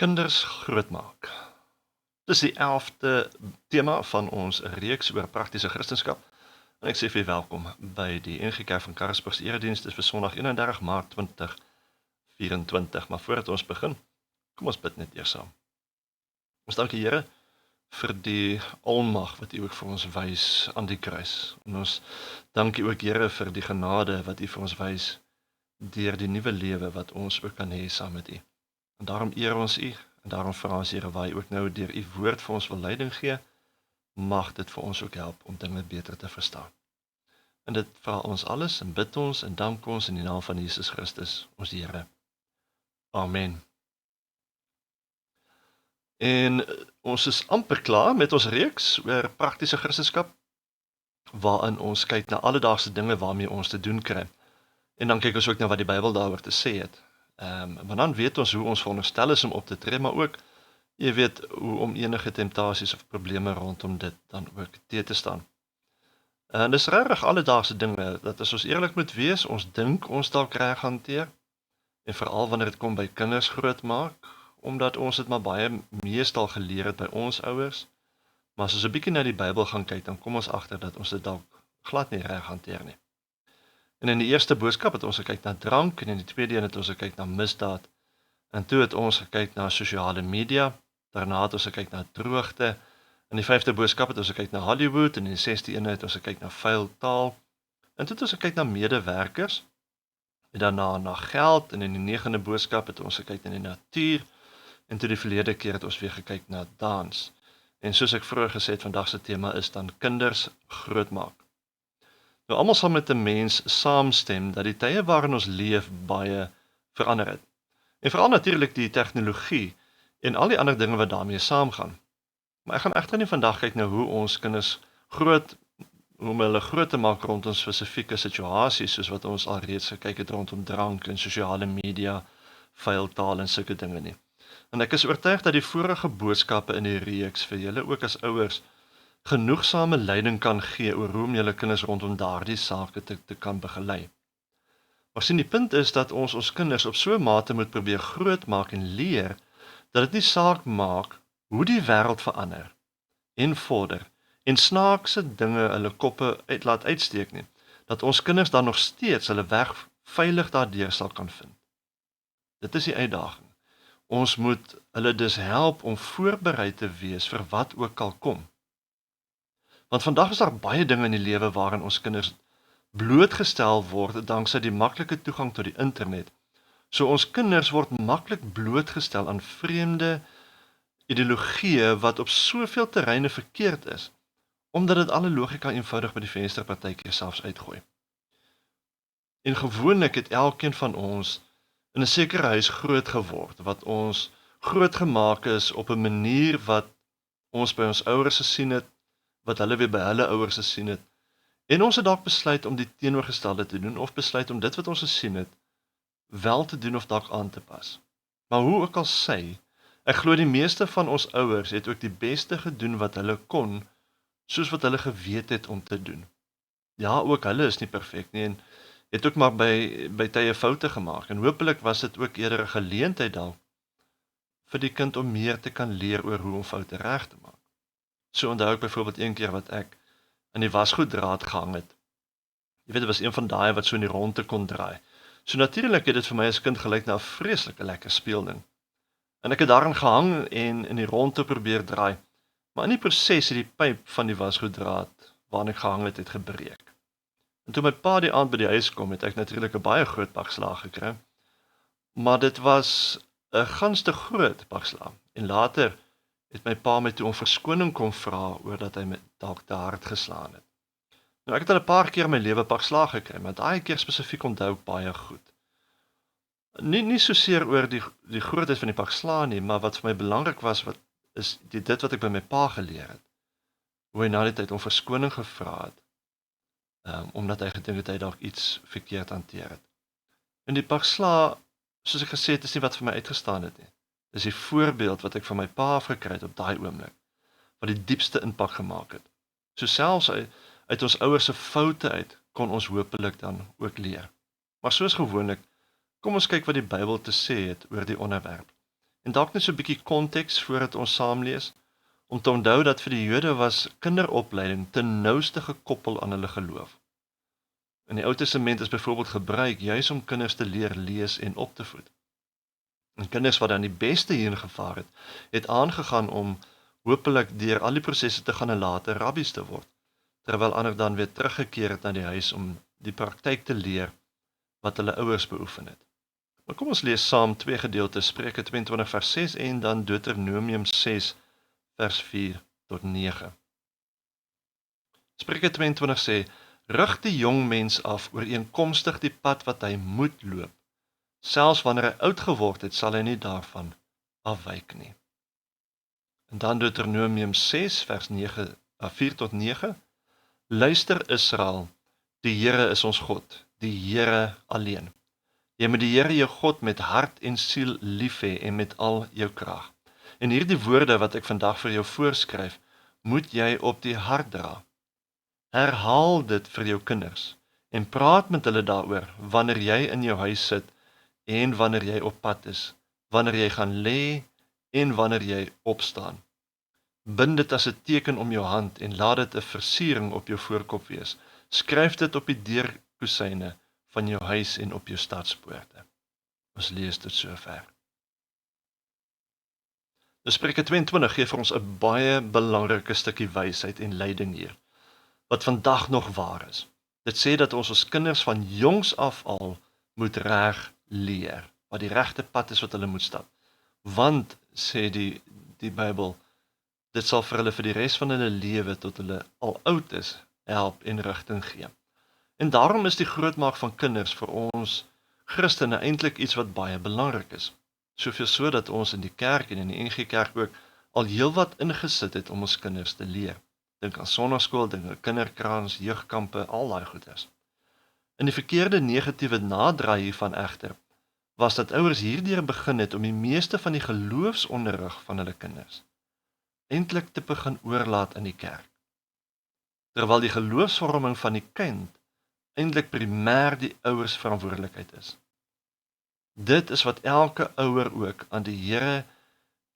Kinders grootmaak. Dis die 11de tema van ons reeks oor praktiese Christendom. En ek sê vir welkom by die NG Kerk van Karasburg se erediens. Dis vir Sondag 31 Maart 2024. Maar voordat ons begin, kom ons bid net eers saam. Ons dank die Here vir die almag wat U ook vir ons wys aan die kruis. En ons dank U ook, Here, vir die genade wat U vir ons wys deur die nuwe lewe wat ons ook kan hê saam met U. En daarom eer ons U, en daarom vra ons, Here, waar U ook nou deur U woord vir ons wil leiding gee, mag dit vir ons ook help om dinge beter te verstaan. En dit vra ons alles, en bid ons, en dank ons in die naam van Jesus Christus, ons Here. Amen. En ons is amper klaar met ons reeks oor praktiese Christendom, waarin ons kyk na alledaagse dinge waarmee ons te doen kry. En dan kyk ons ook na wat die Bybel daaroor te sê het. Maar dan weet ons hoe ons veronderstel is om op te tree, maar ook, jy weet, hoe om enige temptasies of probleme rondom dit dan ook te staan. En dis regtig alledaagse dinge, dat as ons eerlik moet wees, ons dink ons dalk reg hanteer, en veral wanneer dit kom by kinders grootmaak, omdat ons dit maar baie meestal geleer het by ons ouers, maar as ons 'n bietjie na die Bybel gaan kyk, dan kom ons agter dat ons dit dalk glad nie reg hanteer nie. En in die eerste boodskap het ons gekyk na drank, en in die tweede een het ons gekyk na misdaad, en toe het ons gekyk na sosiale media, daarna het ons gekyk na droogte, in die 5de boodskap het ons gekyk na Hollywood, en in die 6de een het ons gekyk na vuil taal, en toe het ons gekyk na medewerkers, en daarna na geld, en in die 9de boodskap het ons gekyk na die natuur, en toe die verlede keer het ons weer gekyk na dans. En soos ek vroeër gesê het, vandag se tema is dan kinders grootmaak. Nou, almal sal met 'n mens saamstem dat die tye waarin ons leef baie verander het. En veral natuurlik die tegnologie en al die ander dinge wat daarmee saamgaan. Maar ek gaan egter nie vandag kyk na hoe ons kinders hoe om hulle groot te maak rondom spesifieke situasies, soos wat ons alreeds gekyk het rondom drank en sosiale media, vuil taal en sulke dinge nie. En ek is oortuig dat die vorige boodskappe in die reeks vir julle ook as ouers genoegsame leiding kan gee oor hoe om julle kinders rondom daardie sake te kan begelei. Maar sien, die punt is dat ons kinders op so 'n mate moet probeer grootmaak en leer, dat dit nie saak maak hoe die wêreld verander en vorder, en snaakse dinge hulle koppe laat uitsteek nie, dat ons kinders dan nog steeds hulle weg veilig daardeur sal kan vind. Dit is die uitdaging. Ons moet hulle dus help om voorberei te wees vir wat ook al kom. Want vandag is daar baie dinge in die lewe waarin ons kinders blootgestel word danksy die maklike toegang tot die internet. So ons kinders word maklik blootgestel aan vreemde ideologieë wat op soveel terreine verkeerd is, omdat dit alle logika eenvoudig by die venster partykeer selfs uitgooi. En gewoonlik het elkeen van ons in 'n sekere huis groot geword, wat ons groot gemaak is op 'n manier wat ons by ons ouers gesien het, wat hulle weer by hulle ouers gesien het, en ons het dalk besluit om die teenoorgestelde te doen, of besluit om dit wat ons gesien het, wel te doen of dalk aan te pas. Maar hoe ook al sy, ek glo die meeste van ons ouers het ook die beste gedoen wat hulle kon, soos wat hulle geweet het om te doen. Ja, ook hulle is nie perfek nie, en het ook maar by tye foute gemaak, en hopelik was dit ook eerder 'n geleentheid dalk vir die kind om meer te kan leer oor hoe om foute reg te maak. So onthou ek byvoorbeeld een keer wat ek in die wasgoeddraad gehang het. Jy weet, dit was een van daai wat so in die ronde kon draai. So natuurlik het dit vir my as kind gelyk na 'n vreeslike lekker speelding. En ek het daarin gehang en in die ronde probeer draai, maar in die proses het die pyp van die wasgoeddraad waarin ek gehang het gebreek. En toe my pa die aand by die huis kom, het ek natuurlik 'n baie groot pak slaag gekry, maar dit was 'n gans te groot pak slaag. En later het my pa my toe om verskoning kom vra oor dat hy my dalk te hard geslaan het. Nou, ek het al 'n paar keer in my lewe pak slaag gekry, maar daai keer spesifiek onthou ek baie goed. Nie soseer oor die grootheid van die pak slaag nie, maar wat vir my belangrik was, is dit wat ek by my pa geleer het. Hoe hy na die tyd om verskoning gevra het, omdat hy gedink het hy dalk iets verkeerd hanteer het. En die pak slaag, soos ek gesê het, is nie wat vir my uitgestaan het nie. Dis die voorbeeld wat ek van my pa afgekry het op daai oomblik, wat die diepste impak gemaak het. So selfs uit ons ouers se foute uit, kon ons hopelik dan ook leer. Maar soos gewoonlik, kom ons kyk wat die Bybel te sê het oor die onderwerp. En dalk net so 'n bietjie konteks voordat ons saam lees, om te onthou dat vir die Jode was kinderopleiding ten nouste gekoppel aan hulle geloof. In die Ou Testament is byvoorbeeld gebruik juis om kinders te leer lees en op te voed. En kinders wat dan die beste hierin gevaar het aangegaan om hopelik deur al die prosesse te gaan en later rabbies te word, terwyl ander dan weer teruggekeer het na die huis om die praktyk te leer wat hulle ouers beoefen het. Maar kom ons lees saam twee gedeeltes, Spreuke 22 vers 6 en dan Deuteronomium 6 vers 4 tot 9. Spreuke 22 sê, rig die jong mens af ooreenkomstig die pad wat hy moet loop. Selfs wanneer hy oud geword het, sal hy nie daarvan afwyk nie. En dan Deuteronomium 6 vers 4 tot 9. Luister Israel, die Here is ons God, die Here alleen. Jy moet die Here jou God met hart en siel lief hê en met al jou krag. En hierdie woorde wat ek vandag vir jou voorskryf, moet jy op die hart dra. Herhaal dit vir jou kinders en praat met hulle daaroor wanneer jy in jou huis sit en wanneer jy op pad is, wanneer jy gaan lê en wanneer jy opstaan. Bind dit as 'n teken om jou hand en laat dit 'n versiering op jou voorkop wees. Skryf dit op die deurkusyne van jou huis en op jou stadspoorte. Ons lees tot sover. Dus Spreuke 22 gee vir ons 'n baie belangrike stukkie wysheid en leiding hier, wat vandag nog waar is. Dit sê dat ons kinders van jongs af al moet reg leer, wat die regte pad is wat hulle moet stap. Want, sê die Bybel, dit sal vir hulle vir die res van hulle lewe tot hulle al oud is, help en rigting gee. En daarom is die grootmaak van kinders vir ons Christene eintlik iets wat baie belangrik is. Soveel so dat ons in die kerk en in die NG Kerk ook al heelwat ingesit het om ons kinders te leer. Dink aan sonnaskool, dink aan kinderkraans, jeugkampe, al daai goeders. In die verkeerde negatiewe nadraai hiervan egter, was dat ouers hierdeur begin het om die meeste van die geloofsonderrig van hulle kinders eintlik te begin oorlaat in die kerk. Terwyl die geloofsvorming van die kind eintlik primêr die ouers verantwoordelikheid is. Dit is wat elke ouer ook aan die Here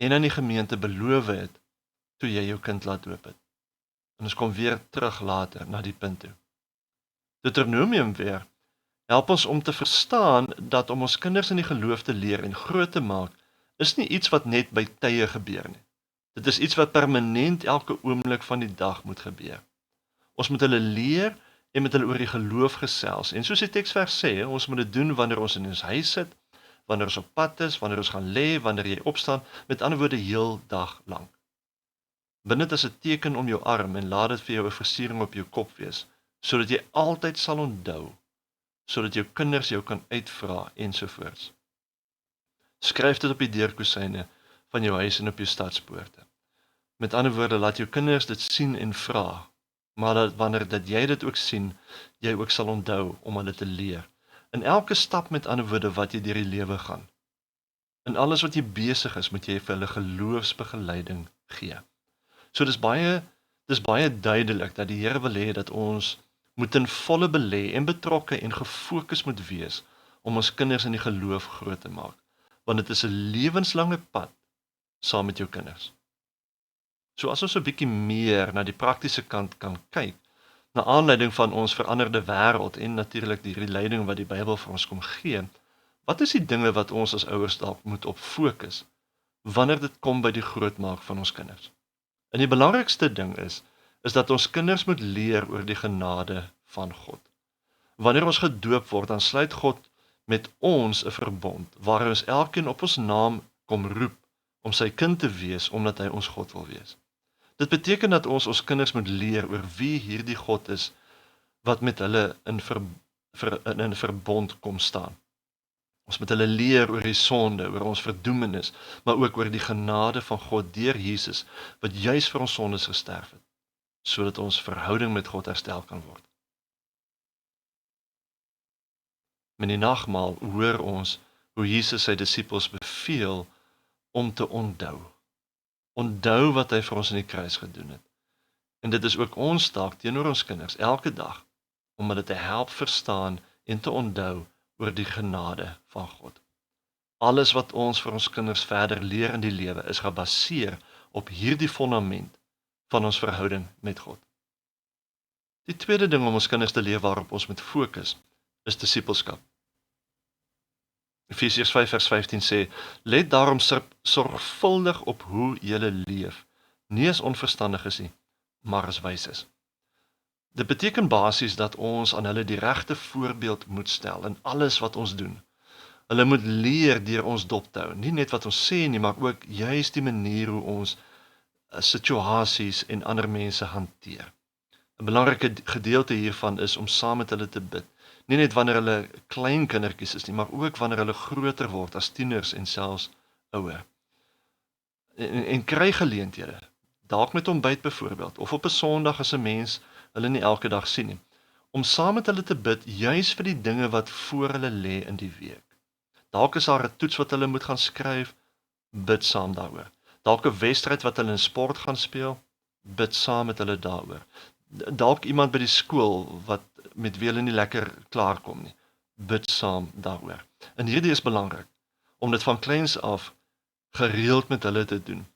en aan die gemeente beloof het toe jy jou kind laat doop het. En ons kom weer terug later na die punt toe. Deuteronomium weer help ons om te verstaan dat om ons kinders in die geloof te leer en groot te maak, is nie iets wat net by tye gebeur nie. Dit is iets wat permanent elke oomblik van die dag moet gebeur. Ons moet hulle leer en met hulle oor die geloof gesels. En soos die teksvers sê, ons moet dit doen wanneer ons in ons huis sit, wanneer ons op pad is, wanneer ons gaan lê, wanneer jy opstaan, met ander woorde heel dag lank. Bind dit as 'n teken om jou arm en laat dit vir jou 'n versiering op jou kop wees, sodat jy altyd sal onthou, sodat jou kinders jou kan uitvra ensovoorts. Skryf dit op die deurkusyne van jou huis en op jou stadspoorte. Met ander woorde, laat jou kinders dit sien en vra, maar dat wanneer dat jy dit ook sien, jy ook sal onthou om hulle te leer. In elke stap, met ander woorde, wat jy deur die lewe gaan. In alles wat jy besig is, moet jy vir hulle geloofsbegeleiding gee. So dis baie duidelik dat die Here wil hê dat ons moet in volle belê en betrokke en gefokus moet wees om ons kinders in die geloof groot te maak. Want dit is 'n lewenslange pad saam met jou kinders. So as ons 'n bietjie meer na die praktiese kant kan kyk, na aanleiding van ons veranderde wêreld en natuurlik die leiding wat die Bybel vir ons kom gee, wat is die dinge wat ons as ouers dalk moet op fokus wanneer dit kom by die grootmaak van ons kinders? En die belangrikste ding is dat ons kinders moet leer oor die genade van God. Wanneer ons gedoop word, dan sluit God met ons 'n verbond, waar ons elkeen op ons naam kom roep om sy kind te wees, omdat hy ons God wil wees. Dit beteken dat ons kinders moet leer oor wie hierdie God is, wat met hulle in verbond kom staan. Ons moet hulle leer oor die sonde, oor ons verdoemenis, maar ook oor die genade van God deur Jesus, wat juis vir ons sondes gesterf het, sodat ons verhouding met God herstel kan word. Met die nagmaal hoor ons hoe Jesus sy disippels beveel om te onthou. Onthou wat hy vir ons in die kruis gedoen het. En dit is ook ons taak teenoor ons kinders elke dag om hulle te help verstaan en te onthou oor die genade van God. Alles wat ons vir ons kinders verder leer in die lewe is gebaseer op hierdie fondament van ons verhouding met God. Die tweede ding om ons kinders te leer waarop ons moet fokus, is disippelskap. Efesiërs 5 vers 15 sê, let daarom sorgvuldig op hoe julle leef, nie as onverstandiges nie, maar as wyses. Dit beteken basies dat ons aan hulle die regte voorbeeld moet stel in alles wat ons doen. Hulle moet leer deur ons dop te hou, nie net wat ons sê nie, maar ook juist die manier hoe ons situasies en ander mense hanteer. 'n Belangrike gedeelte hiervan is om saam met hulle te bid. Nie net wanneer hulle klein kindertjies is nie, maar ook wanneer hulle groter word as tieners en selfs ouer. En kry geleenthede, dalk met ontbyt byvoorbeeld, of op 'n Sondag as 'n mens hulle nie elke dag sien nie, om saam met hulle te bid juis vir die dinge wat voor hulle lê in die week. Dalk is daar 'n toets wat hulle moet gaan skryf, bid saam daaroor. Dalk 'n wedstryd wat hulle in sport gaan speel, bid saam met hulle daaroor. Dalk iemand by die skool wat met wie hulle nie lekker klaarkom nie, bid saam daaroor. En hierdie is belangrik, om dit van kleins af gereeld met hulle te doen.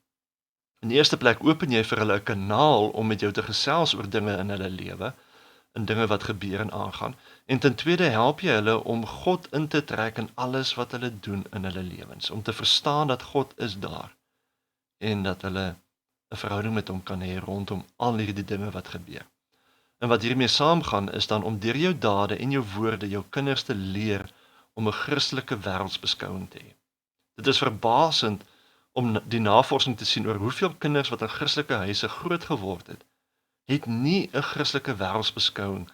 In die eerste plek open jy vir hulle 'n kanaal om met jou te gesels oor dinge in hulle lewe, en dinge wat gebeur en aangaan. En ten tweede help jy hulle om God in te trek in alles wat hulle doen in hulle lewens, om te verstaan dat God is daar en dat hulle 'n verhouding met hom kan hê rondom al hierdie dinge wat gebeur. En wat hiermee saamgaan is dan om deur jou dade en jou woorde jou kinders te leer om 'n Christelike wêreldsbeskouing te hê. Dit is verbasend om die navorsing te sien oor hoeveel kinders wat in Christelike huise groot geword het nie 'n Christelike wêreldsbeskouing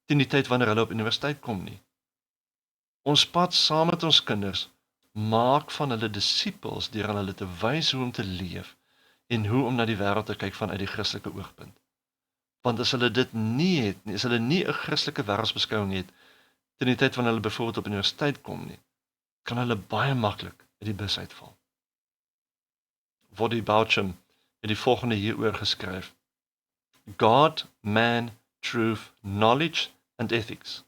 teen die tyd wanneer hulle op universiteit kom nie. Ons pad saam met ons kinders maak van hulle disippels deur aan hulle te wys hoe om te leef en hoe om na die wêreld te kyk vanuit die Christelike oogpunt. Want as hulle dit nie het nie, as hulle nie 'n Christelike wêreldsbeskouing het teen die tyd wanneer hulle byvoorbeeld op universiteit kom nie, kan hulle baie maklik uit die bus uitval. Woody Baucham het die volgende hieroor geskryf: God, man, truth, knowledge, and ethics.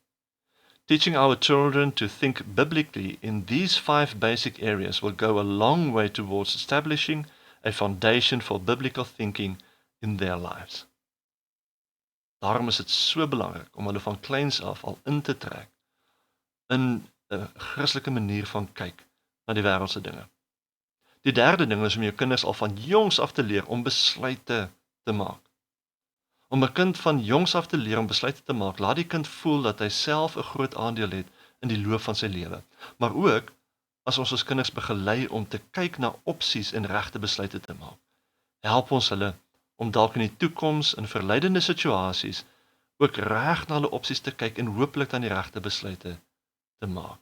Teaching our children to think biblically in these 5 basic areas will go a long way towards establishing a foundation for biblical thinking in their lives. Daarom is dit so belangrik om hulle van kleins af al in te trek in 'n Christelike manier van kyk na die wêreldse dinge. Die derde ding is om jou kinders al van jongs af te leer om besluite te maak. Om 'n kind van jongs af te leer om besluite te maak, laat die kind voel dat hy self 'n groot aandeel het in die loop van sy lewe. Maar ook as ons kinders begelei om te kyk na opsies en regte besluite te maak, help ons hulle om dalk in die toekoms in verleidende situasies ook reg na hulle opsies te kyk en hopelik dan die regte besluite te maak.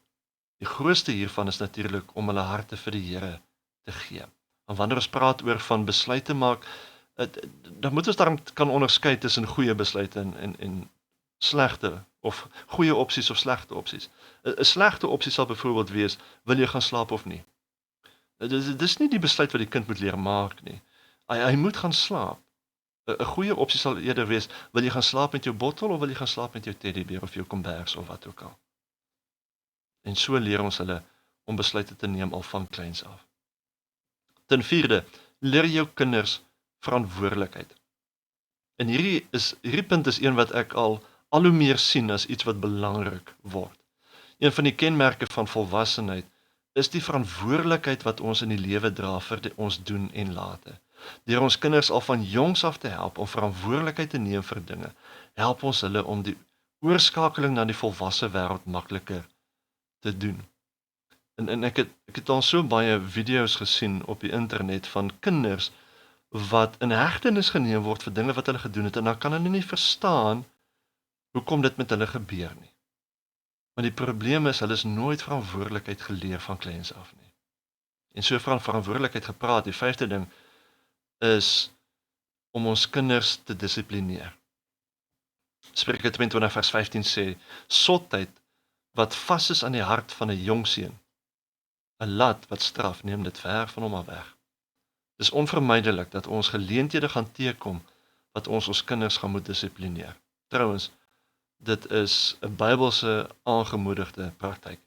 Die grootste hiervan is natuurlik om hulle harte vir die Here te gee. En wanneer ons praat oor van besluite maak, dan moet ons daarom kan onderskei tussen goeie besluite en slegte, of goeie opsies of slegte opsies. 'n Slegte opsie sal byvoorbeeld wees, wil jy gaan slaap of nie? Dis nie die besluit wat die kind moet leer maak nie. Hy moet gaan slaap. 'n Goeie opsie sal eerder wees, wil jy gaan slaap met jou bottel of wil jy gaan slaap met jou teddybeer of jou kombers of wat ook al. En so leer ons hulle om besluite te neem al van kleins af. Ten vierde, leer jou kinders verantwoordelikheid. En hierdie punt is een wat ek al hoe meer sien as iets wat belangrik word. Een van die kenmerke van volwassenheid is die verantwoordelikheid wat ons in die lewe dra vir ons doen en late. Deur ons kinders al van jongs af te help om verantwoordelikheid te neem vir dinge, help ons hulle om die oorskakeling na die volwasse wêreld makliker te doen. En ek het al so baie video's gesien op die internet van kinders wat in hegtenis geneem word vir dinge wat hulle gedoen het, en dan kan hulle nie verstaan hoekom dit met hulle gebeur nie. Maar die probleem is, hulle is nooit verantwoordelikheid geleer van kleins af nie. En so van verantwoordelikheid gepraat, die 5de ding is om ons kinders te dissiplineer. Spreuke 22 vers 15 sê, sotheid wat vas is aan die hart van 'n jong seun, 'n lat wat straf, neem dit ver van hom af weg. Dis onvermydelik dat ons geleenthede gaan teekom wat ons kinders gaan moet dissiplineer. Trouwens, dit is 'n Bybelse aangemoedigde praktyk.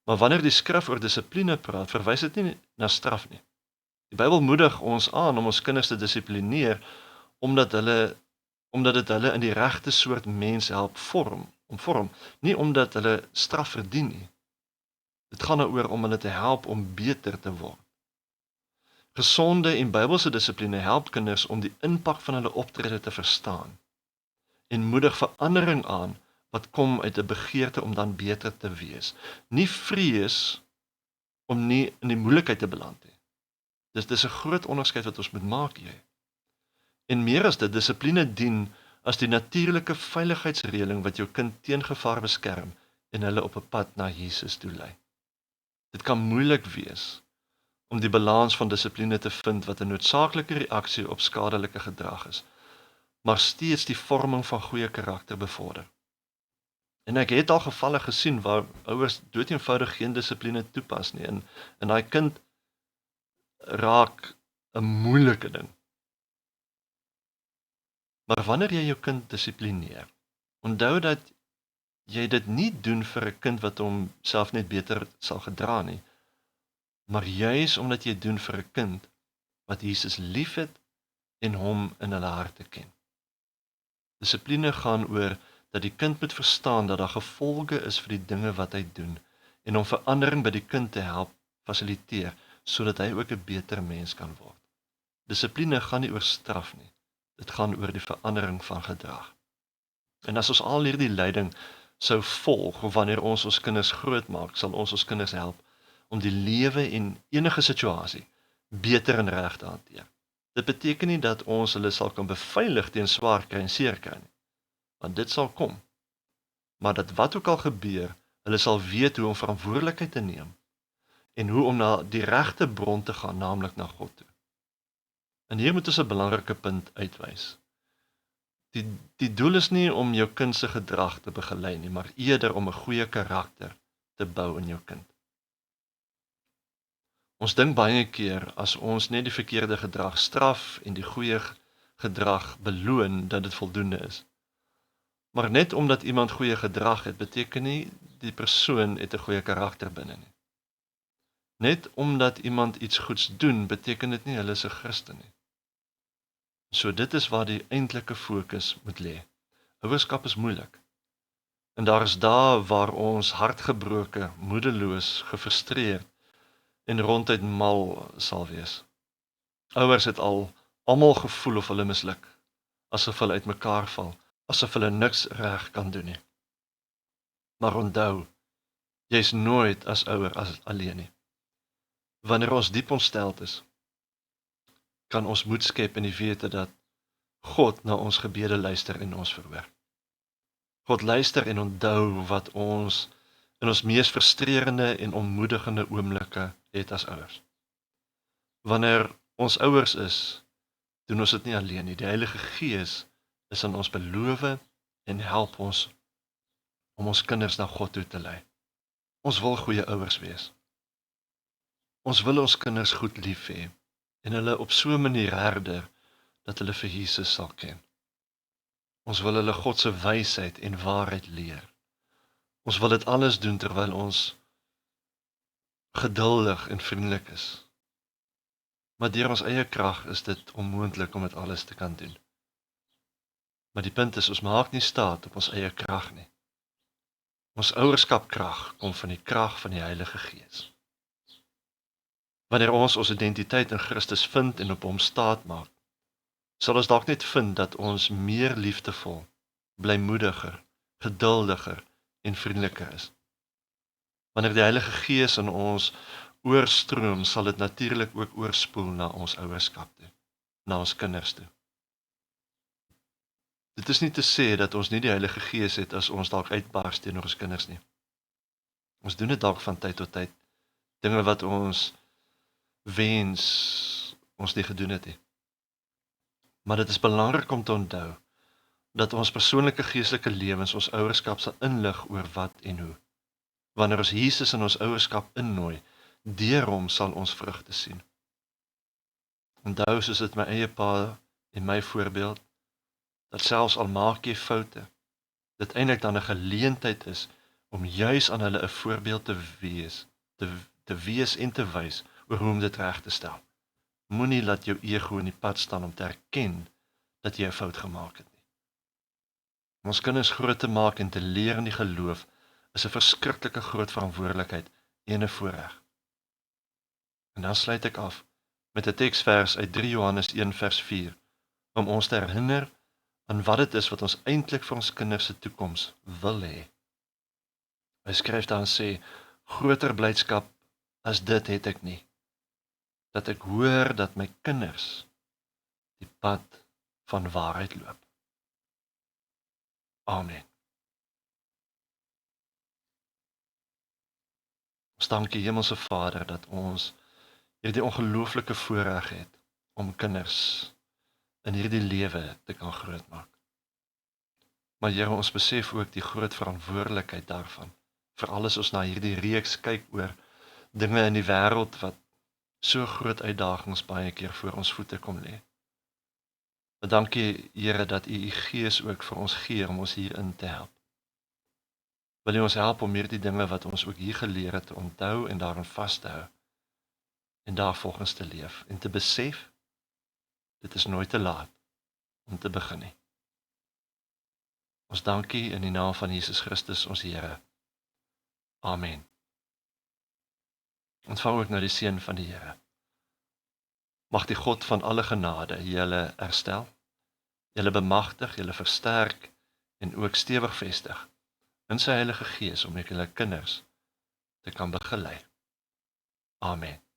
Maar wanneer die skrif oor dissipline praat, verwys dit nie na straf nie. Die Bybel moedig ons aan om ons kinders te dissiplineer, omdat dit hulle in die regte soort mens help vorm, nie omdat hulle straf verdien nie. Dit gaan daaroor om hulle te help om beter te word. Gesonde en Bybelse dissipline help kinders om die impak van hulle optrede te verstaan en moedig verandering aan wat kom uit 'n begeerte om dan beter te wees. Nie vrees om nie in die moeilikheid te beland nie. Dis 'n groot onderskeid wat ons moet maak hier. En meer as dit, dissipline dien as die natuurlike veiligheidsreëling wat jou kind teen gevaar beskerm en hulle op 'n pad na Jesus toe lei. Dit kan moeilik wees om die balans van dissipline te vind wat 'n noodsaaklike reaksie op skadelike gedrag is, maar steeds die vorming van goeie karakter bevorder. En ek het al gevalle gesien waar ouers doeteenvoudig geen dissipline toepas nie en daai kind raak 'n moeilike ding. Maar wanneer jy jou kind dissiplineer, onthou dat jy dit nie doen vir 'n kind wat homself net beter sal gedra nie, maar juis omdat jy doen vir 'n kind wat Jesus liefhet en hom in hulle harte ken. Dissipline gaan oor dat die kind moet verstaan dat daar gevolge is vir die dinge wat hy doen en om verandering by die kind te help fasiliteer sodat hy ook 'n beter mens kan word. Dissipline gaan nie oor straf nie. Dit gaan oor die verandering van gedrag. En as ons al hierdie leiding sou volg, of wanneer ons kinders grootmaak, sal ons kinders help om die lewe en enige situasie beter en reg te hanteer. Dit beteken nie dat ons hulle sal kan beveilig teen swaar kry en seer kry nie, want dit sal kom. Maar dat wat ook al gebeur, hulle sal weet hoe om verantwoordelikheid te neem en hoe om na die regte bron te gaan, naamlik na God toe. En hier moet ons 'n belangrike punt uitwys. Die doel is nie om jou kind se gedrag te begelei nie, maar eerder om 'n goeie karakter te bou in jou kind. Ons dink baie keer as ons net die verkeerde gedrag straf en die goeie gedrag beloon, dat dit voldoende is. Maar net omdat iemand goeie gedrag het, beteken nie die persoon het 'n goeie karakter binne nie. Net omdat iemand iets goeds doen, beteken dit nie hulle is 'n Christen nie. So dit is waar die eintlike fokus moet lê. Ouerskap is moeilik. En daar is dae waar ons hartgebroke, moedeloos, gefrustreerd en ronduit mal sal wees. Ouers het almal gevoel of hulle misluk, asof hulle uitmekaar val, asof hulle niks reg kan doen nie. Maar onthou, jy's nooit as ouer alleen nie. Wanneer ons diep ontsteld is, kan ons moed skep in die wete dat God na ons gebede luister en ons verhoor. God luister en onthou wat ons in ons mees frustrerende en ontmoedigende oomblikke het as ouers. Wanneer ons ouers is, doen ons dit nie alleen nie. Die Heilige Gees is aan ons beloof en help ons om ons kinders na God toe te lei. Ons wil goeie ouers wees. Ons wil ons kinders goed lief hê en hulle op so 'n manier herder dat hulle vir Jesus sal ken. Ons wil hulle God se wysheid en waarheid leer. Ons wil dit alles doen terwyl ons geduldig en vriendelik is. Maar deur ons eie krag is dit onmoontlik om dit alles te kan doen. Maar die punt is, ons maak nie staat op ons eie krag nie. Ons ouerskapkrag kom van die krag van die Heilige Gees. Wanneer ons identiteit in Christus vind en op hom staat maak, sal ons dalk net vind dat ons meer liefdevol, blymoediger, geduldiger en vriendeliker is. Wanneer die Heilige Gees in ons oorstroom, sal dit natuurlik ook oorspoel na ons ouerskap toe, na ons kinders toe. Dit is nie te sê dat ons nie die Heilige Gees het as ons dalk uitbars teenoor ons kinders nie. Ons doen dit dalk van tyd tot tyd, dinge wat ons wens ons nie gedoen het nie. Maar dit is belangrik om te onthou dat ons persoonlike geestelike lewens ons ouerskap sal inlig oor wat en hoe. Wanneer ons Jesus in ons ouerskap innooi, deur hom sal ons vrugte sien. Onthou, soos dit my eie pa en my voorbeeld, dat selfs al maak jy foute, dit eintlik dan 'n geleentheid is om juis aan hulle 'n voorbeeld te wees te wees en te wys oor hoe om dit reg te stel. Moenie laat jou ego in die pad staan om te erken dat jy 'n fout gemaak het nie. Om ons kinders groot te maak en te leer in die geloof is 'n verskriklike groot verantwoordelikheid en 'n voorreg. En dan sluit ek af met 'n teksvers uit 3 Johannes 1 vers 4 om ons te herinner aan wat dit is wat ons eintlik vir ons kinders se toekoms wil hê. Hy skryf daar en sê, groter blydskap as dit het ek nie, dat ek hoor dat my kinders die pad van waarheid loop. Amen. Ons dank die Hemelse Vader dat ons hierdie ongelooflike voorreg het om kinders in hierdie lewe te kan grootmaak. Maar Here, ons besef ook die groot verantwoordelikheid daarvan, veral as ons na hierdie reeks kyk oor dinge in die wêreld wat so groot uitdagings baie keer voor ons voete kom lê. Maar dankie Here dat U Gees ook vir ons gee om ons hierin te help. Wil U ons help om hierdie dinge wat ons ook hier geleer het te onthou en daarin vas te hou en daarvolgens te leef en te besef, dit is nooit te laat om te begin nie. Ons dankie in die naam van Jesus Christus ons Here. Amen. Ontvang ook nou die seën van die Here. Mag die God van alle genade julle herstel, julle bemagtig, julle versterk en ook stewig vestig in sy Heilige Gees om julle kinders te kan begelei. Amen.